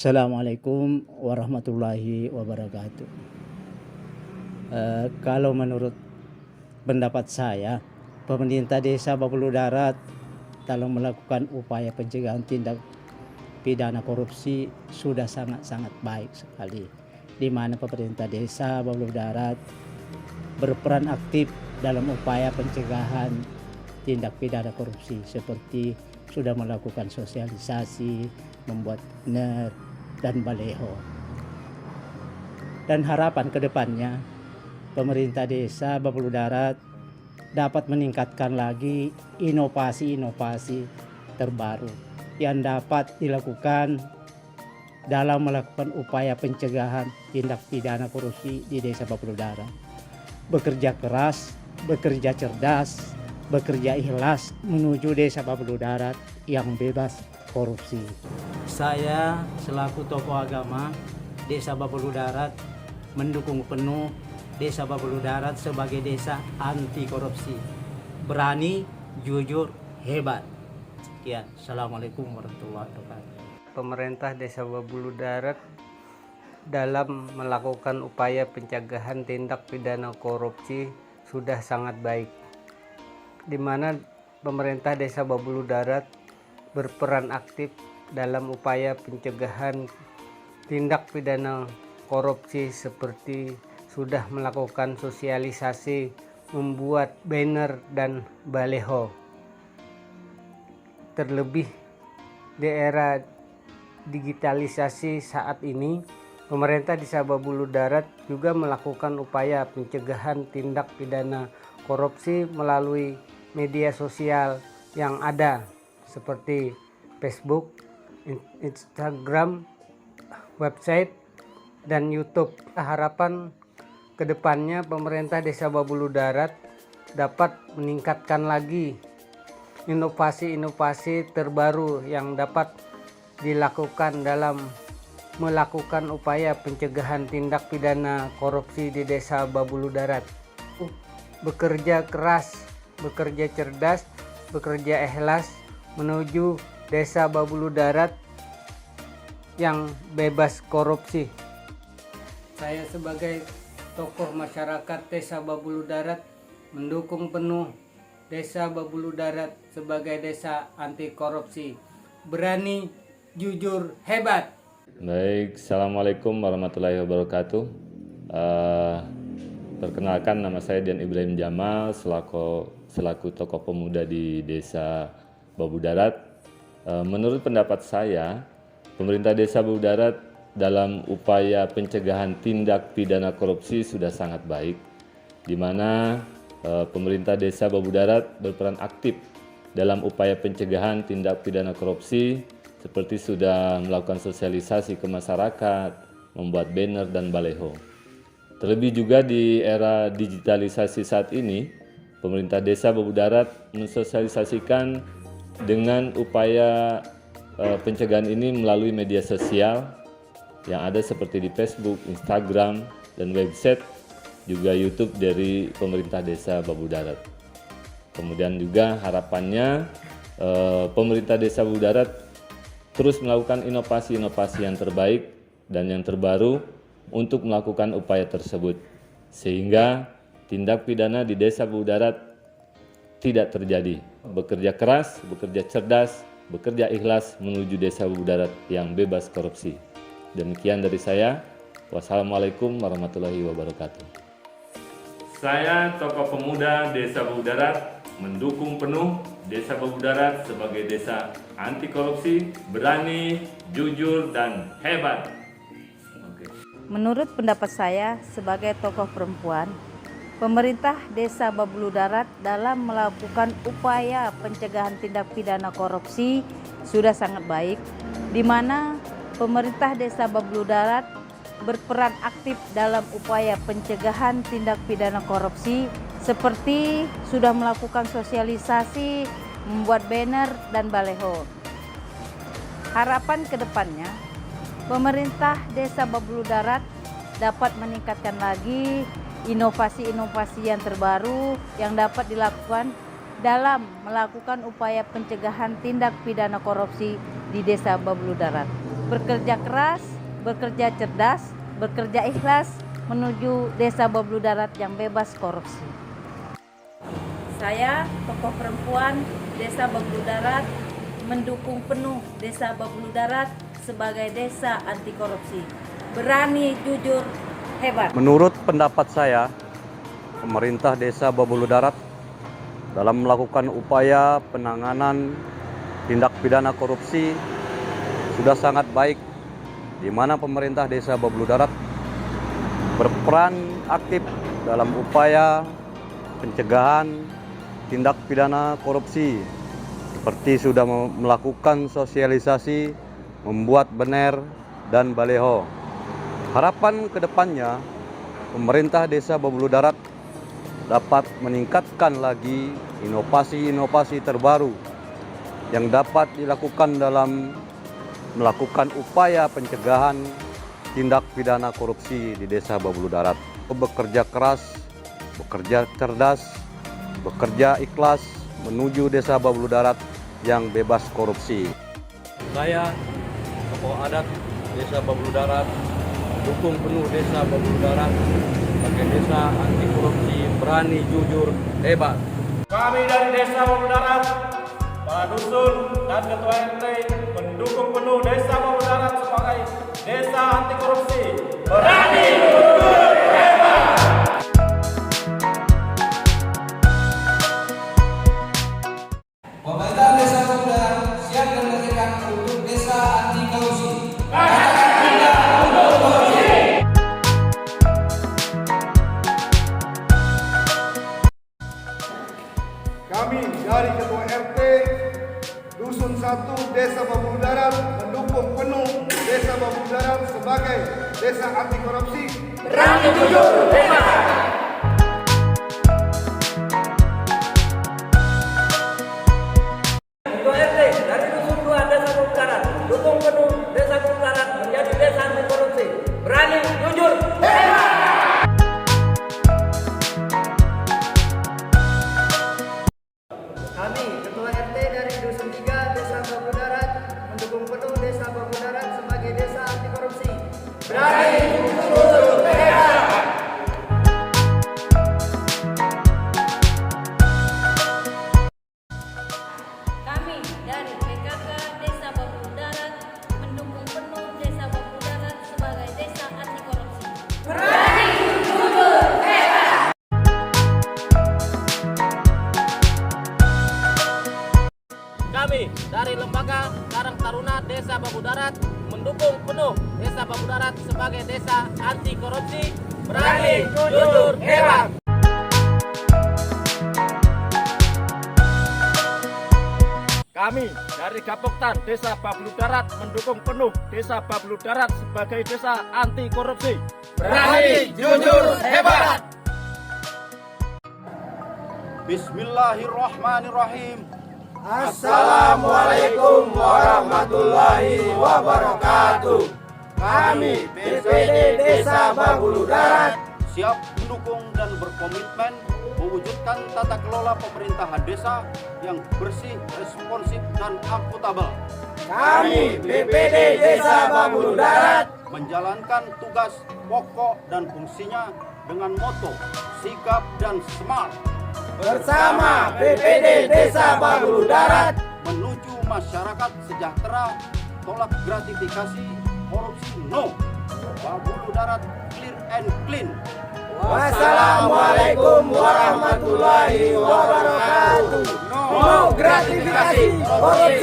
Assalamualaikum warahmatullahi wabarakatuh. Kalau menurut pendapat saya, pemerintah desa Babulu Darat dalam melakukan upaya pencegahan tindak pidana korupsi sudah sangat-sangat baik sekali. Di mana pemerintah desa Babulu Darat berperan aktif dalam upaya pencegahan tindak pidana korupsi, seperti sudah melakukan sosialisasi, membuat dan baleho. Dan harapan ke depannya, pemerintah desa Babulu Darat dapat meningkatkan lagi inovasi-inovasi terbaru yang dapat dilakukan dalam melakukan upaya pencegahan tindak pidana korupsi di desa Babulu Darat. Bekerja keras, bekerja cerdas, bekerja ikhlas menuju desa Babulu Darat yang bebas korupsi. Saya selaku tokoh agama desa Babulu Darat mendukung penuh desa Babulu Darat sebagai desa anti korupsi, berani, jujur, hebat. Ya, assalamualaikum warahmatullahi wabarakatuh. Pemerintah desa Babulu Darat dalam melakukan upaya pencegahan tindak pidana korupsi sudah sangat baik, di mana pemerintah desa Babulu Darat berperan aktif dalam upaya pencegahan tindak pidana korupsi, seperti sudah melakukan sosialisasi, membuat banner dan baleho. Terlebih di era digitalisasi saat ini, pemerintah desa Babulu Darat juga melakukan upaya pencegahan tindak pidana korupsi melalui media sosial yang ada, seperti Facebook, Instagram, website, dan YouTube. Harapan kedepannya pemerintah desa Babulu Darat dapat meningkatkan lagi inovasi-inovasi terbaru yang dapat dilakukan dalam melakukan upaya pencegahan tindak pidana korupsi di desa Babulu Darat. Bekerja keras, bekerja cerdas, bekerja ikhlas menuju desa Babulu Darat yang bebas korupsi. Saya sebagai tokoh masyarakat desa Babulu Darat mendukung penuh desa Babulu Darat sebagai desa anti korupsi, berani, jujur, hebat. Baik, assalamualaikum warahmatullahi wabarakatuh. Perkenalkan, nama saya Dian Ibrahim Jamal selaku tokoh pemuda di desa Babulu Darat. Menurut pendapat saya, pemerintah desa Babulu Darat dalam upaya pencegahan tindak pidana korupsi sudah sangat baik, di mana pemerintah desa Babulu Darat berperan aktif dalam upaya pencegahan tindak pidana korupsi, seperti sudah melakukan sosialisasi ke masyarakat, membuat banner dan baleho. Terlebih juga di era digitalisasi saat ini, pemerintah desa Babulu Darat mensosialisasikan dengan upaya pencegahan ini melalui media sosial yang ada seperti di Facebook, Instagram, dan website, juga YouTube dari pemerintah desa Babulu Darat. Kemudian juga harapannya pemerintah desa Babulu Darat terus melakukan inovasi-inovasi yang terbaik dan yang terbaru untuk melakukan upaya tersebut, sehingga tindak pidana di desa Babulu Darat tidak terjadi. Bekerja keras, bekerja cerdas, bekerja ikhlas menuju desa Babulu Darat yang bebas korupsi. Demikian dari saya. Wassalamualaikum warahmatullahi wabarakatuh. Saya tokoh pemuda desa Babulu Darat mendukung penuh desa Babulu Darat sebagai desa anti korupsi, berani, jujur, dan hebat. Menurut pendapat saya sebagai tokoh perempuan, pemerintah desa Babulu Darat dalam melakukan upaya pencegahan tindak pidana korupsi sudah sangat baik, di mana pemerintah desa Babulu Darat berperan aktif dalam upaya pencegahan tindak pidana korupsi, seperti sudah melakukan sosialisasi, membuat banner dan baleho. Harapan kedepannya, pemerintah desa Babulu Darat dapat meningkatkan lagi inovasi-inovasi yang terbaru yang dapat dilakukan dalam melakukan upaya pencegahan tindak pidana korupsi di desa Babulu Darat. bekerja keras, bekerja cerdas, bekerja ikhlas menuju Desa Babulu Darat yang bebas korupsi. Saya, tokoh perempuan Desa Babulu Darat, mendukung penuh Desa Babulu Darat sebagai desa anti korupsi. Berani, jujur, hebat. Menurut pendapat saya, pemerintah Desa Babulu Darat dalam melakukan upaya penanganan tindak pidana korupsi sudah sangat baik, di mana pemerintah Desa Babulu Darat berperan aktif dalam upaya pencegahan tindak pidana korupsi, seperti sudah melakukan sosialisasi, membuat banner dan baleho. Harapan kedepannya, pemerintah Desa Babulu Darat dapat meningkatkan lagi inovasi-inovasi terbaru yang dapat dilakukan dalam melakukan upaya pencegahan tindak pidana korupsi di Desa Babulu Darat. Bekerja keras, bekerja cerdas, bekerja ikhlas menuju Desa Babulu Darat yang bebas korupsi. Saya, tokoh adat Desa Babulu Darat, dukung penuh Desa Babulu Darat sebagai desa anti korupsi, berani, jujur, hebat. Kami dari Desa Babulu Darat, para dusun dan ketua RT mendukung penuh Desa Babulu Darat sebagai desa anti korupsi, berani, jujur, hebat. Pemerintah Desa Babulu Darat siap dan bertekad untuk desa anti korupsi. Kami dari Ketua RT Dusun 1 Desa Babulu Darat mendukung penuh Desa Babulu Darat sebagai desa anti korupsi. Berani, jujur, hebat. Ketua RT dari Dusun 2 Desa Babulu Darat, dukung penuh Desa Babulu Darat menjadi desa anti korupsi. Berani, jujur, hebat. Kami, Ketua RT dari Dusun 3 Desa Babulu Darat, mendukung penuh Desa Babulu Darat sebagai desa anti korupsi. Berani, jujur, hebat. Kami dari PKK Desa Babulu Darat mendukung penuh Desa Babulu Darat sebagai desa anti korupsi. Berani, jujur, hebat. Kami dari Lembaga Karang Taruna Desa Babulu Darat mendukung penuh Desa Babulu Darat sebagai desa anti korupsi, berani, jujur, hebat. Kami dari Gapoktan Desa Babulu Darat mendukung penuh Desa Babulu Darat sebagai desa anti korupsi, berani, jujur, hebat. Bismillahirrahmanirrahim. Assalamualaikum warahmatullahi wabarakatuh. Kami BPD Desa Babulu Darat siap mendukung dan berkomitmen mewujudkan tata kelola pemerintahan desa yang bersih, responsif, dan akuntabel. Kami BPD Desa Babulu Darat Menjalankan tugas pokok dan fungsinya dengan moto sigap dan smart bersama BPD Desa Babulu Darat menuju masyarakat sejahtera, tolak gratifikasi, korupsi no, Babulu Darat clear and clean. Wassalamualaikum warahmatullahi wabarakatuh. No gratifikasi korupsi.